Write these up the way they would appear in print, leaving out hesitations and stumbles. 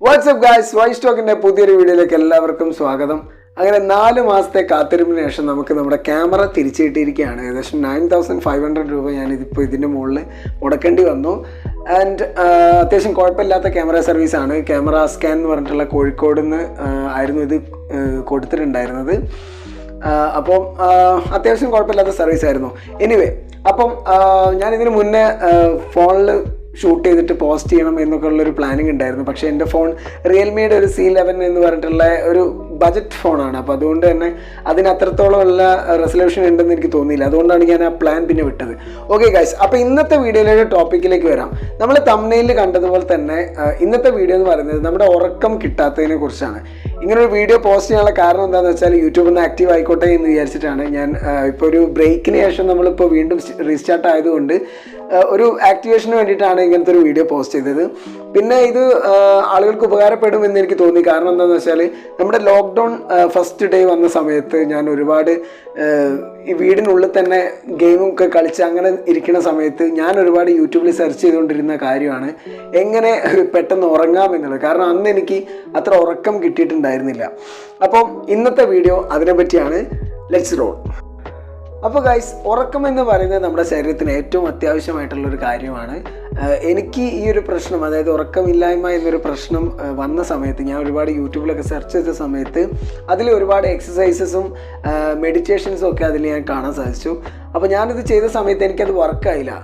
WhatsApp guys, vice ടോക്കിൻ്റെ പുതിയൊരു വീഡിയോയിലേക്ക് എല്ലാവർക്കും സ്വാഗതം. അങ്ങനെ 4 മാസത്തെ കാത്തിരിപ്പിന് ശേഷം നമുക്ക് നമ്മുടെ ക്യാമറ തിരിച്ചു കിട്ടിയിരിക്കുകയാണ്. ഏകദേശം 9500 രൂപ ഞാനിതിപ്പോൾ ഇതിൻ്റെ മുകളിൽ മുടക്കേണ്ടി വന്നു. ആൻഡ് അത്യാവശ്യം കുഴപ്പമില്ലാത്ത ക്യാമറ സർവീസാണ്. ക്യാമറ സ്കാൻ എന്ന് പറഞ്ഞിട്ടുള്ള കോഴിക്കോട് നിന്ന് ആയിരുന്നു ഇത് കൊടുത്തിട്ടുണ്ടായിരുന്നത്. അപ്പം അത്യാവശ്യം കുഴപ്പമില്ലാത്ത സർവീസായിരുന്നു. എനിവേ, അപ്പം ഞാനിതിന് മുന്നേ ഫോണിൽ ഷൂട്ട് ചെയ്തിട്ട് പോസ്റ്റ് ചെയ്യണം എന്നൊക്കെ ഉള്ളൊരു പ്ലാനിങ് ഉണ്ടായിരുന്നു. പക്ഷേ എൻ്റെ ഫോൺ റിയൽമിയുടെ ഒരു C11 എന്ന് പറഞ്ഞിട്ടുള്ള ഒരു ബജറ്റ് ഫോണാണ്. അപ്പോൾ അതുകൊണ്ട് തന്നെ അതിന് അത്രത്തോളമുള്ള റെസൊല്യൂഷൻ ഉണ്ടെന്ന് എനിക്ക് തോന്നിയില്ല. അതുകൊണ്ടാണ് ഞാൻ ആ പ്ലാൻ പിന്നെ വിട്ടത്. ഓക്കെ ഗൈസ്, അപ്പോൾ ഇന്നത്തെ വീഡിയോയിലെ ടോപ്പിക്കിലേക്ക് വരാം. നമ്മൾ തംബ്നെയിലിൽ കണ്ടതുപോലെ തന്നെ ഇന്നത്തെ വീഡിയോ എന്ന് പറയുന്നത് നമ്മുടെ ഉറക്കം കിട്ടാത്തതിനെ കുറിച്ചാണ്. ഇങ്ങനൊരു വീഡിയോ പോസ്റ്റ് ചെയ്യാനുള്ള കാരണം എന്താണെന്ന് വെച്ചാൽ യൂട്യൂബിൽ നിന്ന് ആക്റ്റീവ് ആയിക്കോട്ടെ എന്ന് വിചാരിച്ചിട്ടാണ്. ഞാൻ ഇപ്പോൾ ഒരു ബ്രേക്കിന് ശേഷം നമ്മളിപ്പോൾ വീണ്ടും റീസ്റ്റാർട്ട് ആയതുകൊണ്ട് ഒരു ആക്ടിവേഷന് വേണ്ടിയിട്ടാണ് ഇങ്ങനത്തെ ഒരു വീഡിയോ പോസ്റ്റ് ചെയ്തത്. പിന്നെ ഇത് ആളുകൾക്ക് ഉപകാരപ്പെടും എന്ന് എനിക്ക് തോന്നി. കാരണം എന്താണെന്ന് വെച്ചാൽ നമ്മുടെ ലോക്ക്ഡൗൺ ഫസ്റ്റ് ഡേ വന്ന സമയത്ത് ഞാൻ ഒരുപാട് ഈ വീടിനുള്ളിൽ തന്നെ ഗെയിമൊക്കെ കളിച്ച് അങ്ങനെ ഇരിക്കുന്ന സമയത്ത് ഞാൻ ഒരുപാട് യൂട്യൂബിൽ സെർച്ച് ചെയ്തുകൊണ്ടിരുന്ന കാര്യമാണ് എങ്ങനെ പെട്ടെന്ന് ഉറങ്ങാമെന്നുള്ളത്. കാരണം അന്ന് എനിക്ക് അത്ര ഉറക്കം കിട്ടിയിട്ടുണ്ടായിരുന്നില്ല. അപ്പം ഇന്നത്തെ വീഡിയോ അതിനെപ്പറ്റിയാണ്. Let's roll. അപ്പോൾ ഗൈസ്, ഉറക്കം എന്ന് പറയുന്നത് നമ്മുടെ ശരീരത്തിന് ഏറ്റവും അത്യാവശ്യമായിട്ടുള്ളൊരു കാര്യമാണ്. എനിക്ക് ഈ ഒരു പ്രശ്നം, അതായത് ഉറക്കമില്ലായ്മ എന്നൊരു പ്രശ്നം വന്ന സമയത്ത് ഞാൻ ഒരുപാട് യൂട്യൂബിലൊക്കെ സെർച്ച് ചെയ്ത സമയത്ത് അതിൽ ഒരുപാട് എക്സസൈസസും മെഡിറ്റേഷൻസും ഒക്കെ അതിൽ ഞാൻ കാണാൻ സാധിച്ചു. അപ്പോൾ ഞാനിത് ചെയ്ത സമയത്ത് എനിക്കത് വർക്കായില്ല.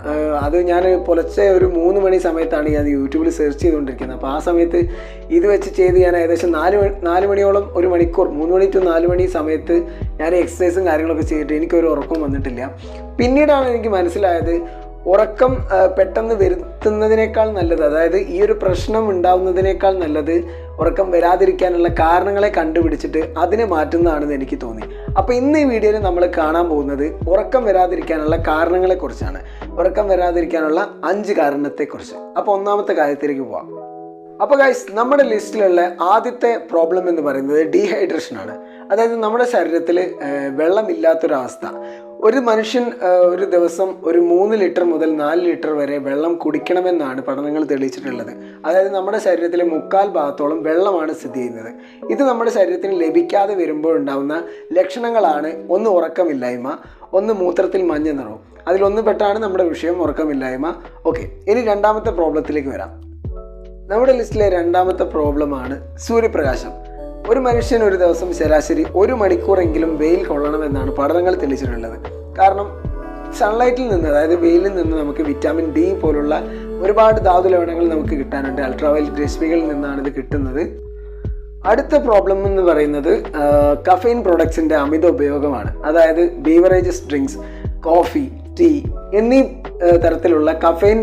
അത് ഞാൻ പുലർച്ചെ ഒരു 3 മണി സമയത്താണ് ഞാൻ യൂട്യൂബിൽ സെർച്ച് ചെയ്തുകൊണ്ടിരിക്കുന്നത്. അപ്പോൾ ആ സമയത്ത് ഇത് വെച്ച് ചെയ്ത് ഞാൻ ഏകദേശം 4 മണിയോളം, 1 മണിക്കൂർ, 3 മണി to 4 മണി സമയത്ത് ഞാൻ എക്സസൈസും കാര്യങ്ങളൊക്കെ ചെയ്തിട്ട് എനിക്കൊരു ഉറക്കം വന്നിട്ടില്ല. പിന്നീടാണ് എനിക്ക് മനസ്സിലായത് ഉറക്കം പെട്ടെന്ന് വരുത്തുന്നതിനേക്കാൾ നല്ലത്, അതായത് ഈ ഒരു പ്രശ്നം ഉണ്ടാവുന്നതിനേക്കാൾ നല്ലത് ഉറക്കം വരാതിരിക്കാനുള്ള കാരണങ്ങളെ കണ്ടുപിടിച്ചിട്ട് അതിനെ മാറ്റുന്നതാണെന്ന് എനിക്ക് തോന്നി. അപ്പോൾ ഇന്ന് ഈ വീഡിയോയിൽ നമ്മൾ കാണാൻ പോകുന്നത് ഉറക്കം വരാതിരിക്കാനുള്ള കാരണങ്ങളെക്കുറിച്ചാണ്. ഉറക്കം വരാതിരിക്കാനുള്ള 5 കാരണത്തെക്കുറിച്ച്. അപ്പോൾ ഒന്നാമത്തെ കാര്യത്തിലേക്ക് പോവാം. അപ്പോൾ ഗൈസ്, നമ്മുടെ ലിസ്റ്റിലുള്ള ആദ്യത്തെ പ്രോബ്ലം എന്ന് പറയുന്നത് ഡീഹൈഡ്രേഷനാണ്. അതായത് നമ്മുടെ ശരീരത്തിൽ വെള്ളമില്ലാത്തൊരവസ്ഥ. ഒരു മനുഷ്യൻ ഒരു ദിവസം ഒരു 3 ലിറ്റർ മുതൽ 4 ലിറ്റർ വരെ വെള്ളം കുടിക്കണമെന്നാണ് പഠനങ്ങൾ തെളിയിച്ചിട്ടുള്ളത്. അതായത് നമ്മുടെ ശരീരത്തിലെ 1/4 ഭാഗത്തോളം വെള്ളമാണ് സ്ഥിതി ചെയ്യുന്നത്. ഇത് നമ്മുടെ ശരീരത്തിന് ലഭിക്കാതെ വരുമ്പോൾ ഉണ്ടാകുന്ന ലക്ഷണങ്ങളാണ്: ഒന്ന് ഉറക്കമില്ലായ്മ, ഒന്ന് മൂത്രത്തിൽ മഞ്ഞ നിറവും. അതിലൊന്ന് പെട്ടാണ് നമ്മുടെ വിഷയം ഉറക്കമില്ലായ്മ. ഓക്കെ, ഇനി രണ്ടാമത്തെ പ്രോബ്ലത്തിലേക്ക് വരാം. നമ്മുടെ ലിസ്റ്റിലെ രണ്ടാമത്തെ പ്രോബ്ലമാണ് സൂര്യപ്രകാശം. ഒരു മനുഷ്യൻ ഒരു ദിവസം ശരാശരി 1 മണിക്കൂറെങ്കിലും വെയിൽ കൊള്ളണമെന്നാണ് പഠനങ്ങൾ തെളിയിച്ചിട്ടുള്ളത്. കാരണം സൺലൈറ്റിൽ നിന്ന്, അതായത് വെയിലിൽ നിന്ന് നമുക്ക് വിറ്റാമിൻ D പോലുള്ള ഒരുപാട് ധാതു ലവണങ്ങൾ നമുക്ക് കിട്ടാനുണ്ട്. അൾട്രാവയലറ്റ് രശ്മികളിൽ നിന്നാണ് ഇത് കിട്ടുന്നത്. അടുത്ത പ്രോബ്ലം എന്ന് പറയുന്നത് കഫെയിൻ പ്രൊഡക്ട്സിൻ്റെ അമിത ഉപയോഗമാണ്. അതായത് ബീവറേജസ് ഡ്രിങ്ക്സ്, കോഫി, ടീ എന്നീ തരത്തിലുള്ള കഫെയിൻ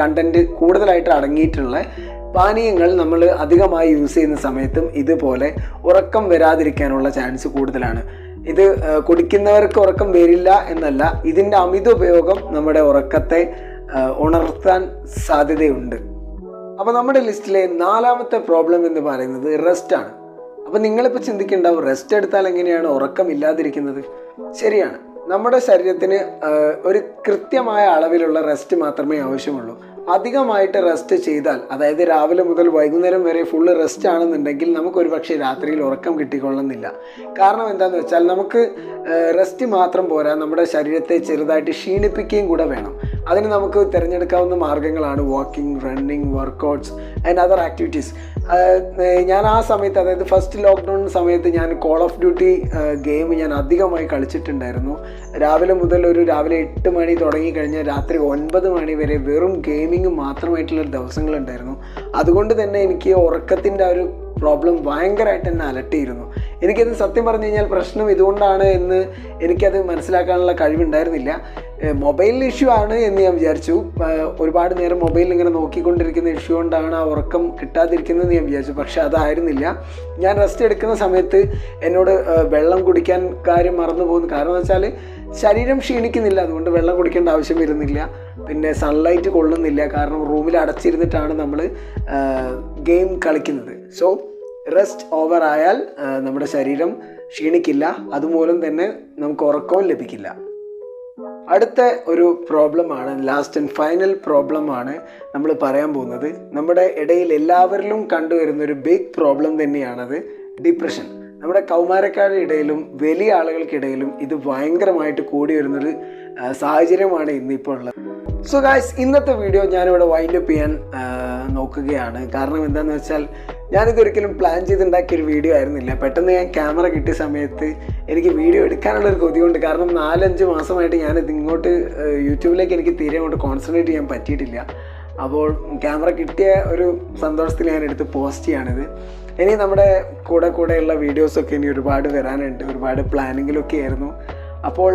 കണ്ടൻറ്റ് കൂടുതലായിട്ട് അടങ്ങിയിട്ടുള്ള പാനീയങ്ങൾ നമ്മൾ അധികമായി യൂസ് ചെയ്യുന്ന സമയത്തും ഇതുപോലെ ഉറക്കം വരാതിരിക്കാനുള്ള ചാൻസ് കൂടുതലാണ്. ഇത് കുടിക്കുന്നവർക്ക് ഉറക്കം വരില്ല എന്നല്ല, ഇതിൻ്റെ അമിത ഉപയോഗം നമ്മുടെ ഉറക്കത്തെ ഉണർത്താൻ സാധ്യതയുണ്ട്. അപ്പോൾ നമ്മുടെ ലിസ്റ്റിലെ 4ാമത്തെ പ്രോബ്ലം എന്ന് പറയുന്നത് റെസ്റ്റാണ്. അപ്പോൾ നിങ്ങളിപ്പോൾ ചിന്തിക്കുന്നുണ്ടാവും, റെസ്റ്റ് എടുത്താൽ എങ്ങനെയാണ് ഉറക്കം ഇല്ലാതിരിക്കുന്നത്? ശരിയാണ്, നമ്മുടെ ശരീരത്തിന് ഒരു കൃത്യമായ അളവിലുള്ള റെസ്റ്റ് മാത്രമേ ആവശ്യമുള്ളൂ. അധികമായിട്ട് റെസ്റ്റ് ചെയ്താൽ, അതായത് രാവിലെ മുതൽ വൈകുന്നേരം വരെ ഫുള്ള് റെസ്റ്റ് ആണെന്നുണ്ടെങ്കിൽ നമുക്കൊരു പക്ഷേ രാത്രിയിൽ ഉറക്കം കിട്ടിക്കൊള്ളുന്നില്ല. കാരണം എന്താണെന്ന് വെച്ചാൽ നമുക്ക് റെസ്റ്റ് മാത്രം പോരാ, നമ്മുടെ ശരീരത്തെ ചെറുതായിട്ട് ക്ഷീണിപ്പിക്കുകയും കൂടെ വേണം. അതിന് നമുക്ക് തിരഞ്ഞെടുക്കാവുന്ന മാർഗ്ഗങ്ങളാണ് walking, running, workouts and other activities. ഞാൻ ആ സമയത്ത്, അതായത് ഫസ്റ്റ് ലോക്ക്ഡൗൺ സമയത്ത് ഞാൻ കോൾ ഓഫ് ഡ്യൂട്ടി ഗെയിം ഞാൻ അധികമായി കളിച്ചിട്ടുണ്ടായിരുന്നു. രാവിലെ 8 മണി തുടങ്ങിക്കഴിഞ്ഞാൽ രാത്രി 9 മണി വരെ വെറും ഗെയിമിങ് മാത്രമായിട്ടുള്ളൊരു ദിവസങ്ങളുണ്ടായിരുന്നു. അതുകൊണ്ട് തന്നെ എനിക്ക് ഉറക്കത്തിൻ്റെ ഒരു പ്രോബ്ലം ഭയങ്കരമായിട്ട് എന്നെ അലട്ടിയിരുന്നു. എനിക്കത് സത്യം പറഞ്ഞു കഴിഞ്ഞാൽ പ്രശ്നം ഇതുകൊണ്ടാണ് എന്ന് എനിക്കത് മനസ്സിലാക്കാനുള്ള കഴിവുണ്ടായിരുന്നില്ല. മൊബൈലിൽ ഇഷ്യൂ ആണ് എന്ന് ഞാൻ വിചാരിച്ചു. ഒരുപാട് നേരം മൊബൈലിൽ ഇങ്ങനെ നോക്കിക്കൊണ്ടിരിക്കുന്ന ഇഷ്യൂ കൊണ്ടാണ് ആ ഉറക്കം കിട്ടാതിരിക്കുന്നതെന്ന് ഞാൻ വിചാരിച്ചു. പക്ഷെ അതായിരുന്നില്ല. ഞാൻ റെസ്റ്റ് എടുക്കുന്ന സമയത്ത് എന്നോട് വെള്ളം കുടിക്കാൻ കാര്യം മറന്നു പോകുന്നു. കാരണം എന്ന് വെച്ചാൽ ശരീരം ക്ഷീണിക്കുന്നില്ല, അതുകൊണ്ട് വെള്ളം കുടിക്കേണ്ട ആവശ്യം വരുന്നില്ല. പിന്നെ സൺലൈറ്റ് കൊള്ളുന്നില്ല, കാരണം റൂമിൽ അടച്ചിരുന്നിട്ടാണ് നമ്മൾ ഗെയിം കളിക്കുന്നത്. സോ റെസ്റ്റ് ഓവർ ആയാൽ നമ്മുടെ ശരീരം ക്ഷീണിക്കില്ല, അതുമൂലം തന്നെ നമുക്ക് ഉറക്കവും ലഭിക്കില്ല. അടുത്ത ഒരു പ്രോബ്ലമാണ്, ലാസ്റ്റ് ആൻഡ് ഫൈനൽ പ്രോബ്ലമാണ് നമ്മൾ പറയാൻ പോകുന്നത്. നമ്മുടെ ഇടയിൽ എല്ലാവരിലും കണ്ടുവരുന്നൊരു ബിഗ് പ്രോബ്ലം തന്നെയാണത് ഡിപ്രഷൻ. നമ്മുടെ കൗമാരക്കാരുടെ ഇടയിലും വലിയ ആളുകൾക്കിടയിലും ഇത് ഭയങ്കരമായിട്ട് കൂടി വരുന്നൊരു സാഹചര്യമാണ് ഇന്നിപ്പോൾ ഉള്ളത്. സോ ഗായ്സ്, ഇന്നത്തെ വീഡിയോ ഞാനിവിടെ വൈൻഡപ്പ് ചെയ്യാൻ നോക്കുകയാണ്. കാരണം എന്താണെന്ന് വെച്ചാൽ ഞാനിതൊരിക്കലും പ്ലാൻ ചെയ്തുണ്ടാക്കിയൊരു വീഡിയോ ആയിരുന്നില്ല. പെട്ടെന്ന് ഞാൻ ക്യാമറ കിട്ടിയ സമയത്ത് എനിക്ക് വീഡിയോ എടുക്കാനുള്ളൊരു കൊതിയുണ്ട്. കാരണം 4-5 മാസമായിട്ട് ഞാനിത് ഇങ്ങോട്ട് യൂട്യൂബിലേക്ക് എനിക്ക് തീരെ അങ്ങോട്ട് കോൺസെൻട്രേറ്റ് ചെയ്യാൻ പറ്റിയിട്ടില്ല. അപ്പോൾ ക്യാമറ കിട്ടിയ ഒരു സന്തോഷത്തിൽ ഞാൻ എടുത്ത് പോസ്റ്റ് ചെയ്യാണിത്. ഇനി നമ്മുടെ കൂടെയുള്ള വീഡിയോസൊക്കെ ഇനി ഒരുപാട് വരാനുണ്ട്. ഒരുപാട് പ്ലാനിങ്ങിലൊക്കെ ആയിരുന്നു. അപ്പോൾ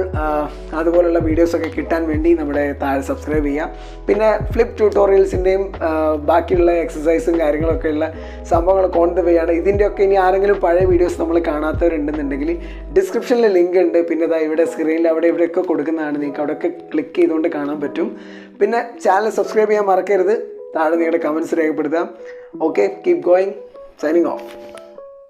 അതുപോലുള്ള വീഡിയോസൊക്കെ കിട്ടാൻ വേണ്ടി നമ്മുടെ താഴെ സബ്സ്ക്രൈബ് ചെയ്യാം. പിന്നെ ഫ്ലിപ്പ് ട്യൂട്ടോറിയൽസിൻ്റെയും ബാക്കിയുള്ള എക്സസൈസും കാര്യങ്ങളൊക്കെ ഉള്ള സംഭവങ്ങളൊക്കെ ഓൺ ദ വേ ആണ്. ഇതിൻ്റെയൊക്കെ ഇനി ആരെങ്കിലും പഴയ വീഡിയോസ് നമ്മൾ കാണാത്തവരുണ്ടെന്നുണ്ടെങ്കിൽ ഡിസ്ക്രിപ്ഷനിൽ ലിങ്ക് ഉണ്ട്. പിന്നെ ഇതാ ഇവിടെ സ്ക്രീനിൽ അവിടെ ഇവിടെയൊക്കെ കൊടുക്കുന്നതാണ്. നിങ്ങൾക്ക് അവിടെയൊക്കെ ക്ലിക്ക് ചെയ്തുകൊണ്ട് കാണാൻ പറ്റും. പിന്നെ ചാനൽ സബ്സ്ക്രൈബ് ചെയ്യാൻ മറക്കരുത്. താഴെ നിങ്ങളുടെ കമൻറ്റ്സ് രേഖപ്പെടുത്താം. Okay, keep going. Signing off.